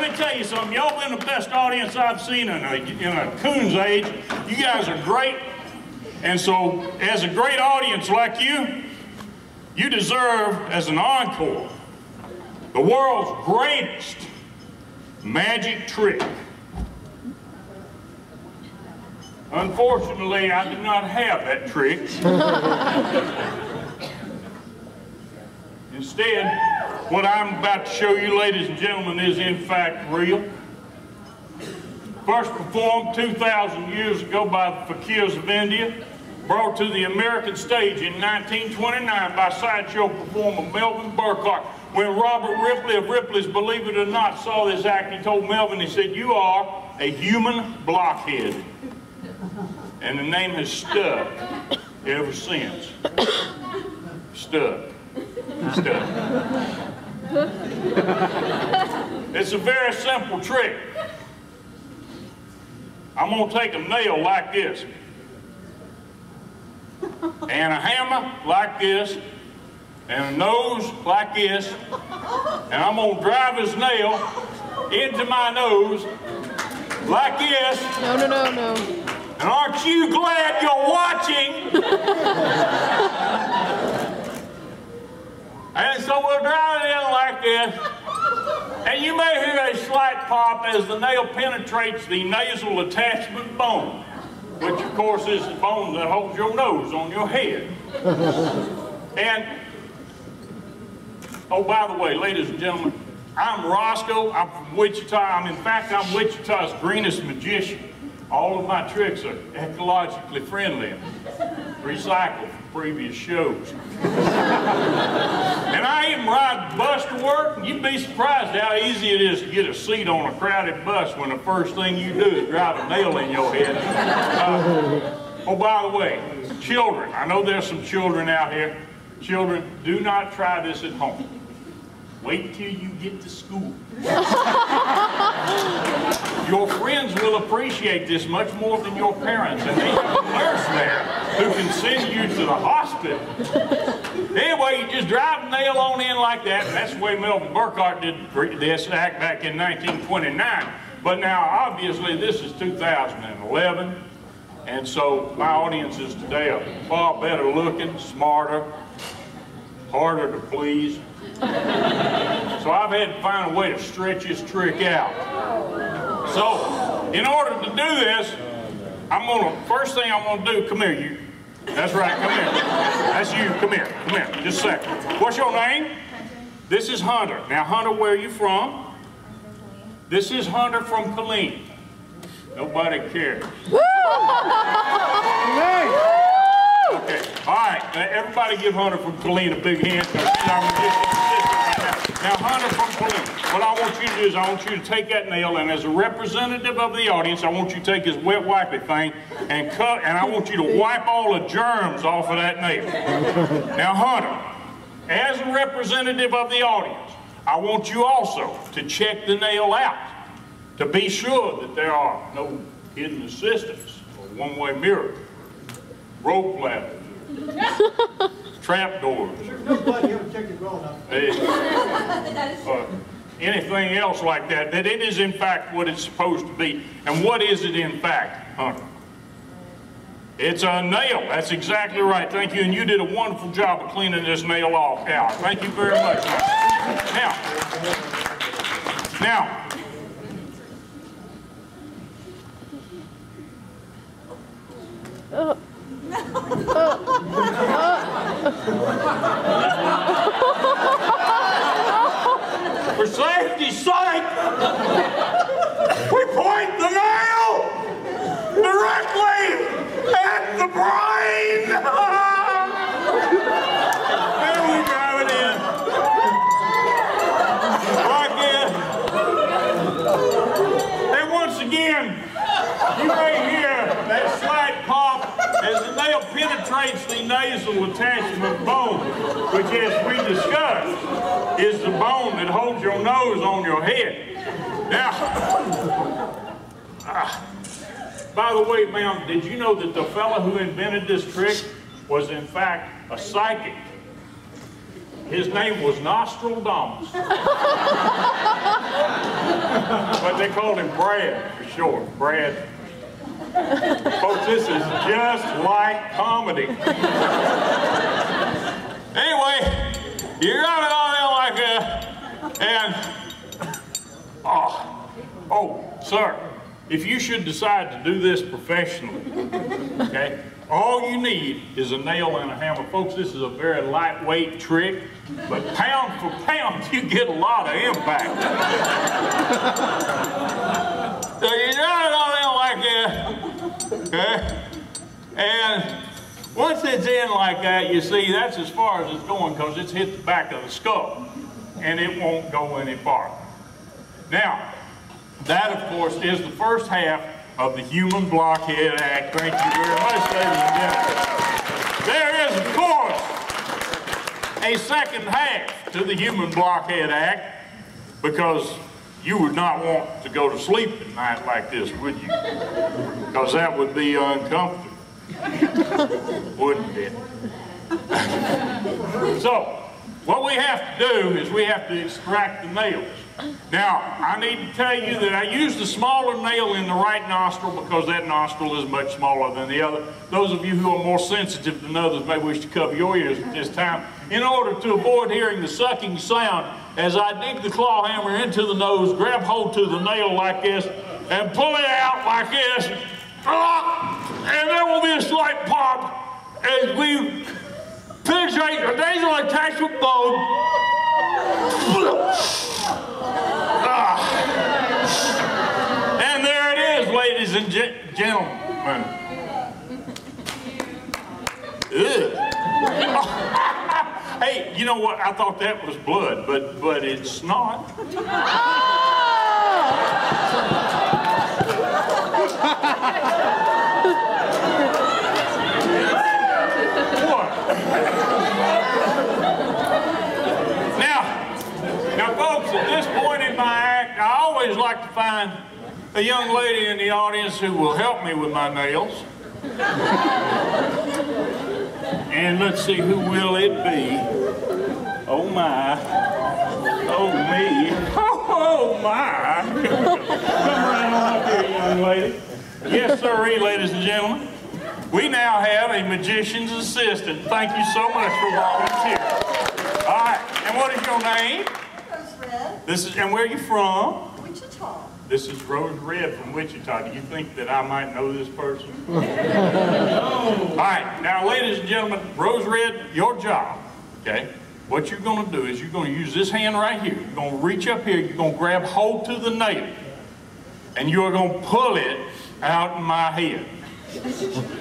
let me tell you something. Y'all been the best audience I've seen in a coon's age. You guys are great. And so, as a great audience like you, you deserve, as an encore, the world's greatest magic trick. Unfortunately, I do not have that trick. Instead, what I'm about to show you, ladies and gentlemen, is in fact real. First performed 2,000 years ago by the fakirs of India, brought to the American stage in 1929 by sideshow performer Melvin Burkhart. When Robert Ripley of Ripley's Believe It or Not saw this act, he told Melvin, he said, "You are a human blockhead." And the name has stuck ever since. Stuck. Stuck. It's a very simple trick. I'm going to take a nail like this, and a hammer like this, and a nose like this, and I'm going to drive his nail into my nose like this. No, no, no, no. And aren't you glad you're watching? And so we'll drive it in like this, and you may hear a slight pop as the nail penetrates the nasal attachment bone, which of course is the bone that holds your nose on your head. And, oh, by the way, ladies and gentlemen, I'm Roscoe. I'm from Wichita. In fact, I'm Wichita's greenest magician. All of my tricks are ecologically friendly and recycled from previous shows. And I even ride the bus to work, and you'd be surprised how easy it is to get a seat on a crowded bus when the first thing you do is drive a nail in your head. Oh, by the way, children, I know there's some children out here. Children, do not try this at home. Wait till you get to school. Your friends will appreciate this much more than your parents, and they have a nurse there who can send you to the hospital. Anyway, you just drive the nail on in like that, and that's the way Melvin Burkhart did this act back in 1929. But now, obviously, this is 2011, and so my audiences today are far better looking, smarter, harder to please. So I've had to find a way to stretch this trick out. So, in order to do this, first thing I'm gonna do, come here, you. That's right, come here. That's you, come here, just a second. What's your name? This is Hunter. Now, Hunter, where are you from? This is Hunter from Killeen. Nobody cares. Okay, all right, everybody give Hunter from Killeen a big hand. Now, Hunter from Killeen, what I want you to do is I want you to take that nail, and as a representative of the audience, I want you to take this wet wipey thing and cut, and I want you to wipe all the germs off of that nail. Now, Hunter, as a representative of the audience, I want you also to check the nail out to be sure that there are no hidden assistants or one-way mirror, rope ladders, trap doors. There's nobody ever checked it well enough. Anything else like that, that it is in fact what it's supposed to be. And what is it in fact, Hunter? It's a nail. That's exactly right. Thank you. And you did a wonderful job of cleaning this nail off out. Thank you very much. Now, for safety's sake, we point the nail directly at the brain. There we drive it in. Like this. And once again, you may hear that slight pop as the nail penetrates the nasal attachment bone, which, as we discussed, is the bone that holds your nose on your head. Now, by the way, ma'am, did you know that the fellow who invented this trick was in fact a psychic? His name was Nostradamus. But they called him Brad for short. Brad. Folks, this is just like comedy. Anyway, you got it on there like that, and oh, sir, if you should decide to do this professionally, okay, all you need is a nail and a hammer. Folks, this is a very lightweight trick, but pound for pound, you get a lot of impact. So you got it on there like that, okay, and once it's in like that, you see, that's as far as it's going because it's hit the back of the skull, and it won't go any farther. Now, that, of course, is the first half of the Human Blockhead Act. Thank you very much, ladies and gentlemen. There is, of course, a second half to the Human Blockhead Act, because you would not want to go to sleep at night like this, would you? Because that would be uncomfortable. Wouldn't it? So, what we have to do is we have to extract the nails. Now, I need to tell you that I used the smaller nail in the right nostril because that nostril is much smaller than the other. Those of you who are more sensitive than others may wish to cover your ears at this time in order to avoid hearing the sucking sound as I dig the claw hammer into the nose, grab hold to the nail like this, and pull it out like this. And there will be a slight pop as we penetrate the nasal attachment bone. And there it is, ladies and gentlemen. Hey, you know what? I thought that was blood, but it's not. Now, folks, at this point in my act, I always like to find a young lady in the audience who will help me with my nails. And let's see, who will it be? Oh my, oh me, oh my. Come right on up here, young lady. Yes, sirree, ladies and gentlemen. We now have a magician's assistant. Thank you so much for volunteering. All right, and what is your name? Rose Red. And where are you from? Wichita. This is Rose Red from Wichita. Do you think that I might know this person? All right, now ladies and gentlemen, Rose Red, your job, okay? What you're gonna do is you're gonna use this hand right here. You're gonna reach up here, you're gonna grab hold to the nail, and you're gonna pull it out in my head.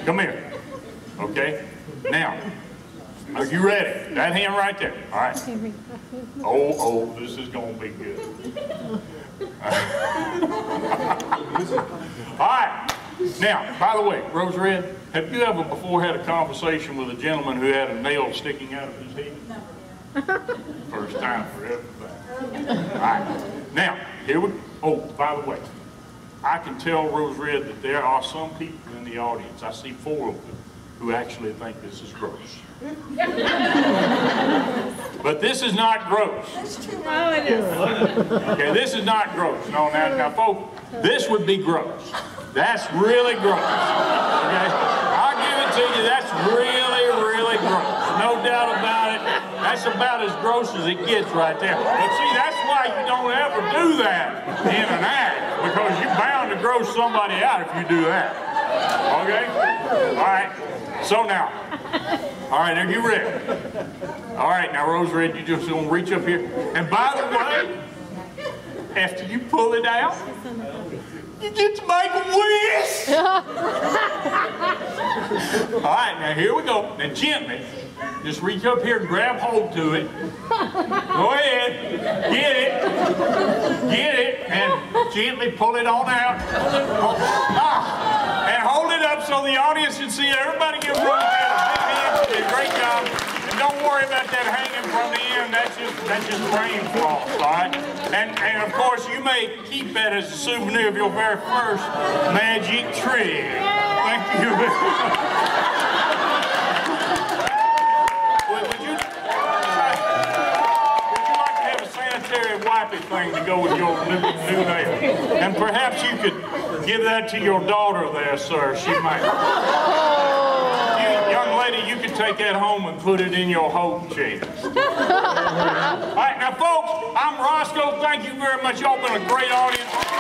Come here, okay? Now, are you ready? That hand right there, all right? Oh, this is gonna be good. All right. Now, by the way, Rose Red, have you ever before had a conversation with a gentleman who had a nail sticking out of his head? First time for everything. All right. Now, here we go. Oh, by the way, I can tell, Rose Red, that there are some people in the audience, I see 4 of them, who actually think this is gross. But this is not gross. That's too much. Oh, it is. Okay, this is not gross. No, now, folks, this would be gross. That's really gross. Okay, I'll give it to you. That's really, really gross. No doubt about it. That's about as gross as it gets right there. But see, that's why you don't ever do that in an act, because you're bound to gross somebody out if you do that. Okay? All right. So now, all right, are you ready? All right, now Rose Red, you just gonna reach up here. And by the way, after you pull it out, you get to make a wish. All right, now here we go. Now gently, just reach up here and grab hold to it. Go ahead, get it, and gently pull it on out. And hold it up so the audience can see it. Everybody give Rose Red a big hand. She did a great job. And don't worry about that hanging from the end. That's just brain floss, all right? And of course, you may keep that as a souvenir of your very first magic trick. Thank you very much. Would you? very wipey thing to go with your new nail. And perhaps you could give that to your daughter there, sir. She might. Young lady, you could take that home and put it in your hope chest. All right, now folks, I'm Roscoe. Thank you very much. Y'all been a great audience.